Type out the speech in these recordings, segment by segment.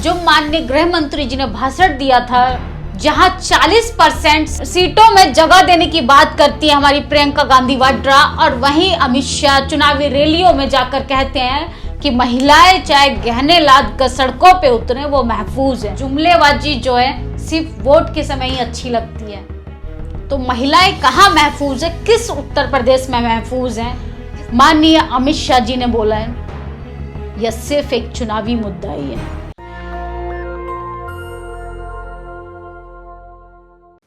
जो माननीय गृह मंत्री जी ने भाषण दिया था, जहां 40% सीटों में जगह देने की बात करती है हमारी प्रियंका गांधी वाड्रा, और वहीं अमित शाह चुनावी रैलियों में जाकर कहते हैं कि महिलाएं चाहे गहने लाद कर सड़कों पे उतरे वो महफूज है। जुमलेबाजी जो है सिर्फ वोट के समय ही अच्छी लगती है। तो महिलाएं कहाँ महफूज है, किस उत्तर प्रदेश में महफूज है? माननीय अमित शाह जी ने बोला है यह सिर्फ एक चुनावी मुद्दा ही है।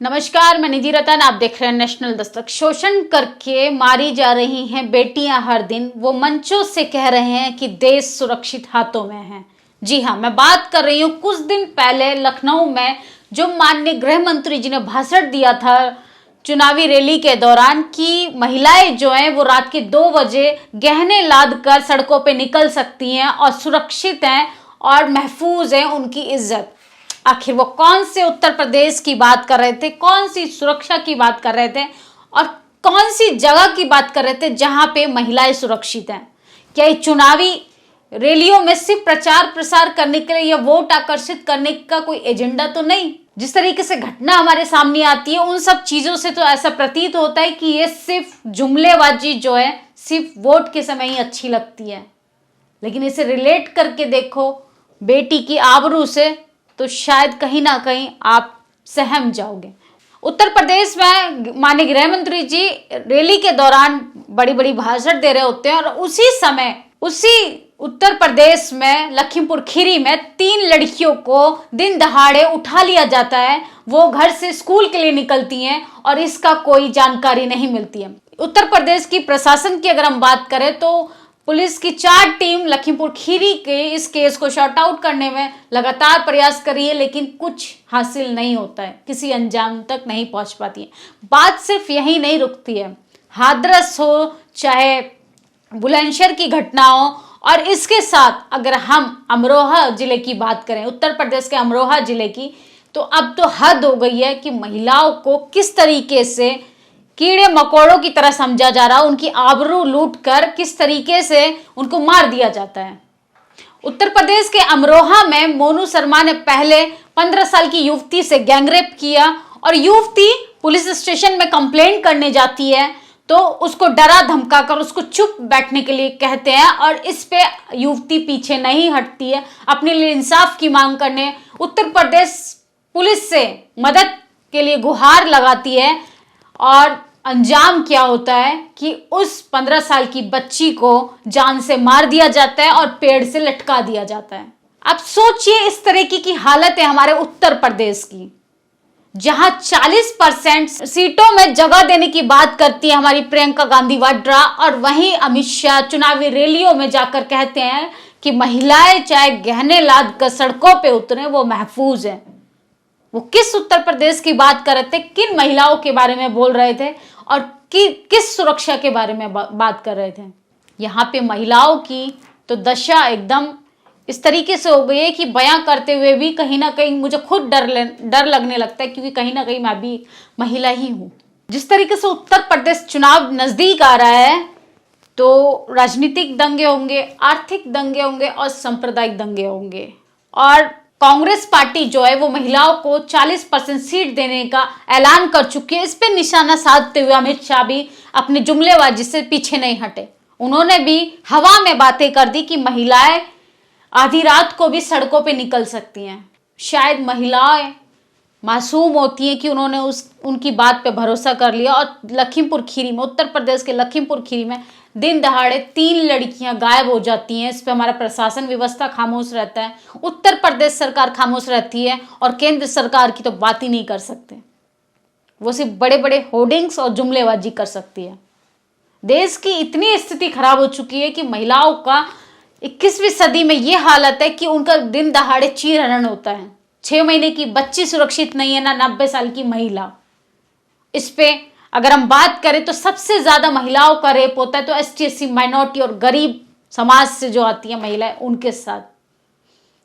नमस्कार, मैं निधि रतन, आप देख रहे हैं नेशनल दस्तक। शोषण करके मारी जा रही हैं बेटियां हर दिन, वो मंचों से कह रहे हैं कि देश सुरक्षित हाथों में है। जी हाँ, मैं बात कर रही हूँ कुछ दिन पहले लखनऊ में जो माननीय गृह मंत्री जी ने भाषण दिया था चुनावी रैली के दौरान कि महिलाएं जो हैं वो रात के 2 बजे गहने लाद कर सड़कों पे निकल सकती हैं और सुरक्षित हैं और महफूज है उनकी इज्जत। आखिर वो कौन से उत्तर प्रदेश की बात कर रहे थे, कौन सी सुरक्षा की बात कर रहे थे और कौन सी जगह की बात कर रहे थे जहां पे महिलाएं सुरक्षित हैं? क्या ये चुनावी रैलियों में सिर्फ प्रचार प्रसार करने के लिए या वोट आकर्षित करने का कोई एजेंडा तो नहीं? जिस तरीके से घटना हमारे सामने आती है उन सब चीजों से तो ऐसा प्रतीत होता है कि ये सिर्फ जुमलेबाजी जो है सिर्फ वोट के समय ही अच्छी लगती है। लेकिन इसे रिलेट करके देखो बेटी की आबरू से, तो शायद कहीं ना कहीं आप सहम जाओगे। उत्तर प्रदेश में माननीय गृह मंत्री जी रैली के दौरान बड़ी बड़ी भाषण दे रहे होते हैं और उसी समय उसी उत्तर प्रदेश में लखीमपुर खीरी में 3 लड़कियों को दिन दहाड़े उठा लिया जाता है। वो घर से स्कूल के लिए निकलती हैं और इसका कोई जानकारी नहीं मिलती है। उत्तर प्रदेश की प्रशासन की अगर हम बात करें तो पुलिस की 4 टीम लखीमपुर खीरी के इस केस को शॉर्ट आउट करने में लगातार प्रयास कर रही है, लेकिन कुछ हासिल नहीं होता है, किसी अंजाम तक नहीं पहुंच पाती है। बात सिर्फ यही नहीं रुकती है, हाथरस हो चाहे बुलंदशहर की घटना हो, और इसके साथ अगर हम अमरोहा जिले की बात करें, उत्तर प्रदेश के अमरोहा जिले की, तो अब तो हद हो गई है कि महिलाओं को किस तरीके से कीड़े मकोड़ों की तरह समझा जा रहा है, उनकी आबरू लूट कर किस तरीके से उनको मार दिया जाता है। उत्तर प्रदेश के अमरोहा में मोनू शर्मा ने पहले 15 साल की युवती से गैंगरेप किया और युवती पुलिस स्टेशन में कंप्लेंट करने जाती है तो उसको डरा धमका कर उसको चुप बैठने के लिए कहते हैं और इस पे युवती पीछे नहीं हटती है, अपने लिए इंसाफ की मांग करने उत्तर प्रदेश पुलिस से मदद के लिए गुहार लगाती है। और अंजाम क्या होता है कि उस 15 साल की बच्ची को जान से मार दिया जाता है और पेड़ से लटका दिया जाता है। अब सोचिए इस तरीके की हालत है हमारे उत्तर प्रदेश की, जहां 40% सीटों में जगह देने की बात करती है हमारी प्रियंका गांधी वाड्रा, और वहीं अमित शाह चुनावी रैलियों में जाकर कहते हैं कि महिलाएं चाहे गहने लाद कर सड़कों पे उतरे वो महफूज है। वो किस उत्तर प्रदेश की बात कर रहे थे, किन महिलाओं के बारे में बोल रहे थे और किस सुरक्षा के बारे में बात कर रहे थे? यहाँ पे महिलाओं की तो दशा एकदम इस तरीके से हो गई है कि बयां करते हुए भी कहीं ना कहीं मुझे खुद डर लगने लगता है, क्योंकि कहीं ना कहीं मैं भी महिला ही हूँ। जिस तरीके से उत्तर प्रदेश चुनाव नजदीक आ रहा है तो राजनीतिक दंगे होंगे, आर्थिक दंगे होंगे और सांप्रदायिक दंगे होंगे, और कांग्रेस पार्टी जो है वो महिलाओं को 40% सीट देने का ऐलान कर चुकी है। इस पे निशाना साधते हुए अमित शाह भी अपने जुमलेबाजी से पीछे नहीं हटे। उन्होंने भी हवा में बातें कर दी कि महिलाएं आधी रात को भी सड़कों पे निकल सकती हैं। शायद महिलाएं मासूम होती हैं कि उन्होंने उनकी बात पे भरोसा कर लिया, और लखीमपुर खीरी में, उत्तर प्रदेश के लखीमपुर खीरी में दिन दहाड़े 3 लड़कियां गायब हो जाती हैं। इस पे हमारा प्रशासन व्यवस्था खामोश रहता है, उत्तर प्रदेश सरकार खामोश रहती है, और केंद्र सरकार की तो बात ही नहीं कर सकते। वो सिर्फ बड़े बड़े होर्डिंग्स और जुमलेबाजी कर सकती है। देश की इतनी स्थिति खराब हो चुकी है कि महिलाओं का 21वीं सदी में ये हालत है कि उनका दिन दहाड़े चीरहरण होता है। 6 महीने की बच्ची सुरक्षित नहीं है, ना 90 साल की महिला। इस पे अगर हम बात करें तो सबसे ज्यादा महिलाओं का रेप होता है तो ST/SC माइनॉरिटी और गरीब समाज से जो आती है महिलाएं, उनके साथ,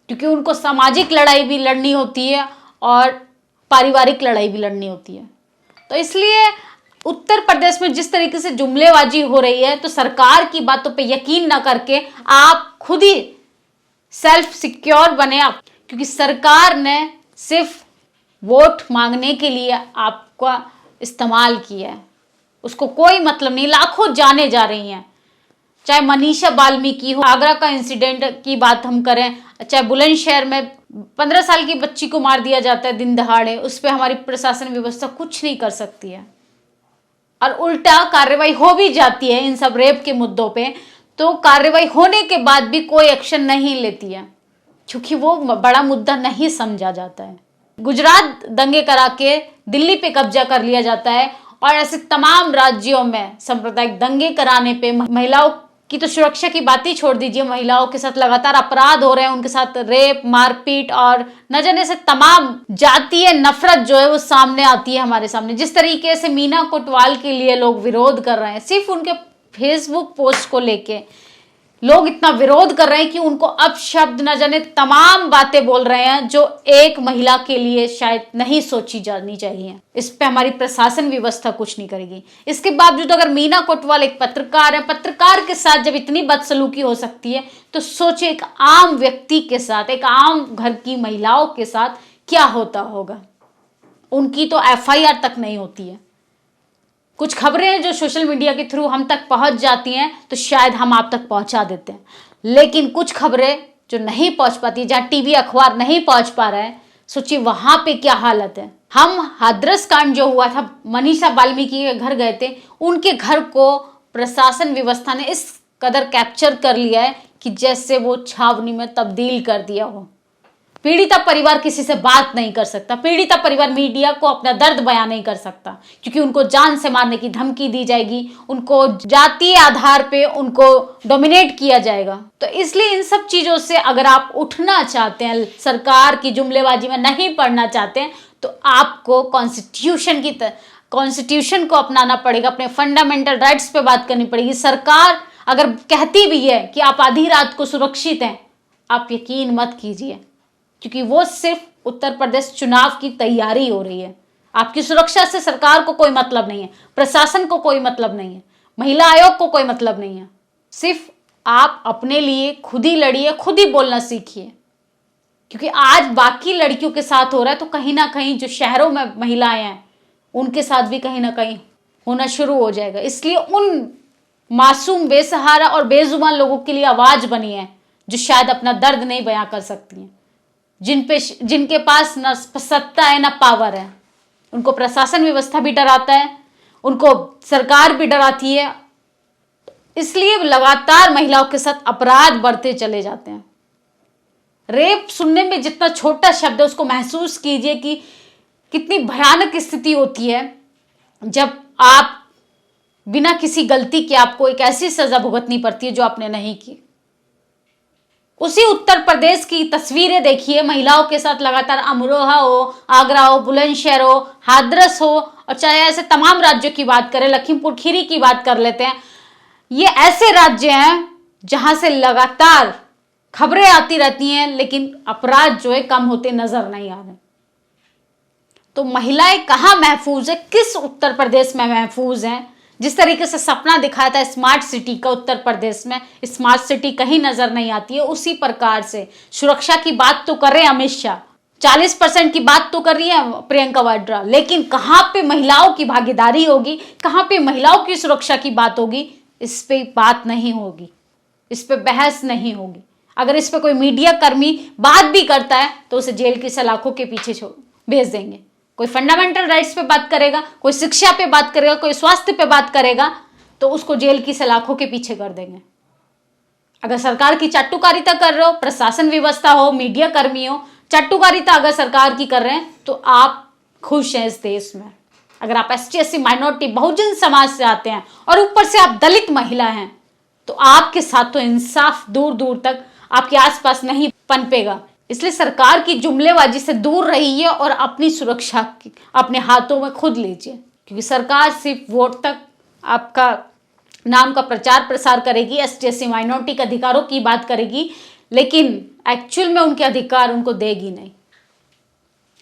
क्योंकि उनको सामाजिक लड़ाई भी लड़नी होती है और पारिवारिक लड़ाई भी लड़नी होती है। तो इसलिए उत्तर प्रदेश में जिस तरीके से जुमलेबाजी हो रही है, तो सरकार की बातों पे यकीन ना करके आप खुद ही सेल्फ सिक्योर बने, क्योंकि सरकार ने सिर्फ वोट मांगने के लिए आपका इस्तेमाल किया है, उसको कोई मतलब नहीं। लाखों जाने जा रही हैं, चाहे मनीषा वाल्मीकि हो, आगरा का इंसिडेंट की बात हम करें, चाहे बुलंदशहर में 15 साल की बच्ची को मार दिया जाता है दिन दहाड़े, उस पर हमारी प्रशासन व्यवस्था कुछ नहीं कर सकती है। और उल्टा कार्रवाई हो भी जाती है इन सब रेप के मुद्दों पे, तो कार्रवाई होने के बाद भी कोई एक्शन नहीं लेती है, क्योंकि वो बड़ा मुद्दा नहीं समझा जाता है। गुजरात दंगे करा के दिल्ली पे कब्जा कर लिया जाता है, और ऐसे तमाम राज्यों में सांप्रदायिक दंगे कराने पे महिलाओं की तो सुरक्षा की बात ही छोड़ दीजिए, महिलाओं के साथ लगातार अपराध हो रहे हैं, उनके साथ रेप, मारपीट और न जाने से तमाम जातीय नफरत जो है वो सामने आती है हमारे सामने। जिस तरीके से मीना कोटवाल के लिए लोग विरोध कर रहे हैं, सिर्फ उनके फेसबुक पोस्ट को लेके लोग इतना विरोध कर रहे हैं कि उनको अपशब्द न जाने तमाम बातें बोल रहे हैं जो एक महिला के लिए शायद नहीं सोची जानी चाहिए। इस पे हमारी प्रशासन व्यवस्था कुछ नहीं करेगी। इसके बावजूद अगर मीना कोटवाल एक पत्रकार है, पत्रकार के साथ जब इतनी बदसलूकी हो सकती है, तो सोचिए एक आम व्यक्ति के साथ, एक आम घर की महिलाओं के साथ क्या होता होगा। उनकी तो FIR तक नहीं होती है। कुछ खबरें हैं जो सोशल मीडिया के थ्रू हम तक पहुंच जाती हैं तो शायद हम आप तक पहुंचा देते हैं, लेकिन कुछ खबरें जो नहीं पहुंच पाती, जहां टीवी अखबार नहीं पहुंच पा रहा है, सोचिए वहां पे क्या हालत है। हम हाथरस कांड जो हुआ था, मनीषा वाल्मीकि के घर गए थे, उनके घर को प्रशासन व्यवस्था ने इस कदर कैप्चर कर लिया है कि जैसे वो छावनी में तब्दील कर दिया हो। पीड़िता परिवार किसी से बात नहीं कर सकता, पीड़िता परिवार मीडिया को अपना दर्द बयान नहीं कर सकता, क्योंकि उनको जान से मारने की धमकी दी जाएगी, उनको जातीय आधार पे उनको डोमिनेट किया जाएगा। तो इसलिए इन सब चीजों से अगर आप उठना चाहते हैं, सरकार की जुमलेबाजी में नहीं पड़ना चाहते हैं, तो आपको कॉन्स्टिट्यूशन को अपनाना पड़ेगा, अपने फंडामेंटल राइट्स पे बात करनी पड़ेगी। सरकार अगर कहती भी है कि आप आधी रात को सुरक्षित हैं, आप यकीन मत कीजिए, क्योंकि वो सिर्फ उत्तर प्रदेश चुनाव की तैयारी हो रही है। आपकी सुरक्षा से सरकार को कोई मतलब नहीं है, प्रशासन को कोई मतलब नहीं है, महिला आयोग को कोई मतलब नहीं है। सिर्फ आप अपने लिए खुद ही लड़िए, खुद ही बोलना सीखिए, क्योंकि आज बाकी लड़कियों के साथ हो रहा है, तो कहीं ना कहीं जो शहरों में महिलाएं हैं उनके साथ भी कहीं ना कहीं होना शुरू हो जाएगा। इसलिए उन मासूम, बेसहारा और बेजुबान लोगों के लिए आवाज बनी है जो शायद अपना दर्द नहीं बयां कर सकती हैं, जिनके पास न सत्ता है न पावर है। उनको प्रशासन व्यवस्था भी डराता है, उनको सरकार भी डराती है, इसलिए लगातार महिलाओं के साथ अपराध बढ़ते चले जाते हैं। रेप सुनने में जितना छोटा शब्द है, उसको महसूस कीजिए कि कितनी भयानक स्थिति होती है जब आप बिना किसी गलती के आपको एक ऐसी सजा भुगतनी पड़ती है जो आपने नहीं की। उसी उत्तर प्रदेश की तस्वीरें देखिए, महिलाओं के साथ लगातार अमरोहा हो, आगरा हो, बुलंदशहर हो, हाथरस हो, और चाहे ऐसे तमाम राज्यों की बात करें, लखीमपुर खीरी की बात कर लेते हैं, ये ऐसे राज्य हैं जहां से लगातार खबरें आती रहती हैं, लेकिन अपराध जो है कम होते नजर नहीं आ रहे। तो महिलाएं कहाँ महफूज है, किस उत्तर प्रदेश में महफूज हैं? जिस तरीके से सपना दिखाया था स्मार्ट सिटी का उत्तर प्रदेश में, स्मार्ट सिटी कहीं नजर नहीं आती है। उसी प्रकार से सुरक्षा की बात तो कर रहे हैं अमित शाह, 40% की बात तो कर रही है प्रियंका वाड्रा, लेकिन कहां पे महिलाओं की भागीदारी होगी, कहां पे महिलाओं की सुरक्षा की बात होगी, इस पे बात नहीं होगी, इस पे बहस नहीं होगी। अगर इस पे कोई मीडिया कर्मी बात भी करता है तो उसे जेल की सलाखों के पीछे भेज देंगे। कोई फंडामेंटल राइट्स पे बात करेगा, कोई शिक्षा पे बात करेगा, कोई स्वास्थ्य पे बात करेगा, तो उसको जेल की सलाखों के पीछे कर देंगे। अगर सरकार की चाटुकारिता कर रहे हो, प्रशासन व्यवस्था हो, मीडिया कर्मी हो, चाटुकारिता अगर सरकार की कर रहे हैं, तो आप खुश हैं इस देश में। अगर आप ST SC minority Bahujan Samaj से आते हैं और ऊपर से आप दलित महिला हैं, तो आपके साथ तो इंसाफ दूर दूर तक आपके आसपास नहीं पनपेगा। इसलिए सरकार की जुमलेबाजी से दूर रहिए और अपनी सुरक्षा अपने हाथों में खुद लीजिए, क्योंकि सरकार सिर्फ वोट तक आपका नाम का प्रचार प्रसार करेगी, ST SC माइनॉरिटी के अधिकारों की बात करेगी, लेकिन एक्चुअल में उनके अधिकार उनको देगी नहीं।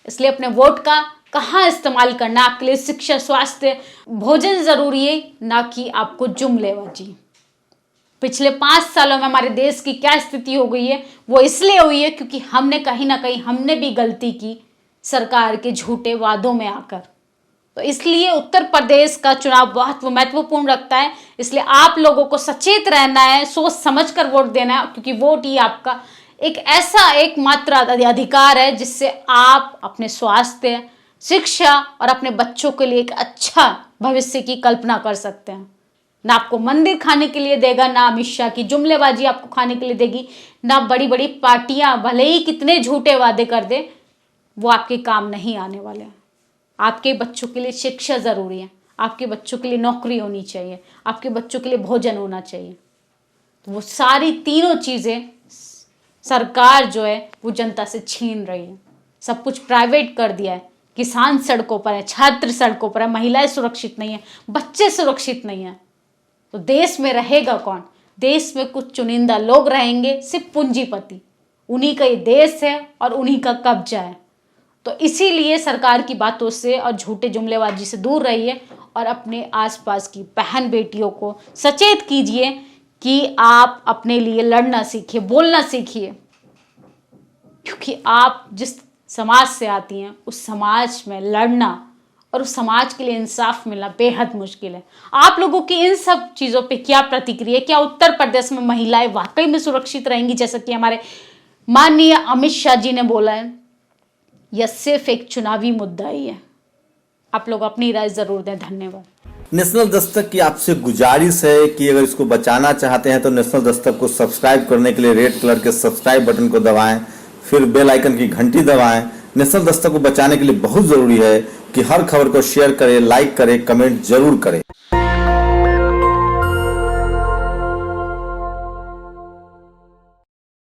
इसलिए अपने वोट का कहाँ इस्तेमाल करना, आपके लिए शिक्षा, स्वास्थ्य, भोजन जरूरी है, ना कि आपको जुमलेबाजी। पिछले 5 सालों में हमारे देश की क्या स्थिति हो गई है, वो इसलिए हुई है क्योंकि हमने कहीं ना कहीं हमने भी गलती की सरकार के झूठे वादों में आकर। तो इसलिए उत्तर प्रदेश का चुनाव बहुत महत्वपूर्ण रखता है। इसलिए आप लोगों को सचेत रहना है, सोच समझकर वोट देना है, क्योंकि वोट ही आपका एक ऐसा एकमात्र अधिकार है जिससे आप अपने स्वास्थ्य, शिक्षा और अपने बच्चों के लिए एक अच्छा भविष्य की कल्पना कर सकते हैं। ना आपको मंदिर खाने के लिए देगा, ना अमित शाह की जुमलेबाजी आपको खाने के लिए देगी, ना बड़ी बड़ी पार्टियां भले ही कितने झूठे वादे कर दे, वो आपके काम नहीं आने वाले हैं। आपके बच्चों के लिए शिक्षा जरूरी है, आपके बच्चों के लिए नौकरी होनी चाहिए, आपके बच्चों के लिए भोजन होना चाहिए। तो वो सारी तीनों चीजें सरकार जो है वो जनता से छीन रही है। सब कुछ प्राइवेट कर दिया है। किसान सड़कों पर है, छात्र सड़कों पर है, महिलाएं सुरक्षित नहीं है, बच्चे सुरक्षित नहीं है। तो देश में रहेगा कौन? देश में कुछ चुनिंदा लोग रहेंगे, सिर्फ पूंजीपति। उन्हीं का ये देश है और उन्हीं का कब्जा है। तो इसीलिए सरकार की बातों से और झूठे जुमलेबाजी से दूर रहिए और अपने आसपास की बहन बेटियों को सचेत कीजिए कि आप अपने लिए लड़ना सीखिए, बोलना सीखिए, क्योंकि आप जिस समाज से आती हैं उस समाज में लड़ना और उस समाज के लिए इंसाफ मिलना बेहद मुश्किल है। आप लोगों की इन सब चीज़ों पे क्या प्रतिक्रिया? क्या उत्तर प्रदेश में महिलाएं वाकई में सुरक्षित रहेंगी जैसा कि हमारे माननीय अमित शाह जी ने बोला है, या सिर्फ एक चुनावी मुद्दा ही है? आप लोग अपनी राय जरूर दें। धन्यवाद। नेशनल दस्तक की आपसे गुजारिश है कि अगर इसको बचाना चाहते हैं तो नेशनल दस्तक को सब्सक्राइब करने के लिए रेड कलर के सब्सक्राइब बटन को दबाएं, फिर बेल आइकन की घंटी दबाएं। नेशनल दस्तक को बचाने के लिए बहुत जरूरी है कि हर खबर को शेयर करें, लाइक करें, कमेंट जरूर करें।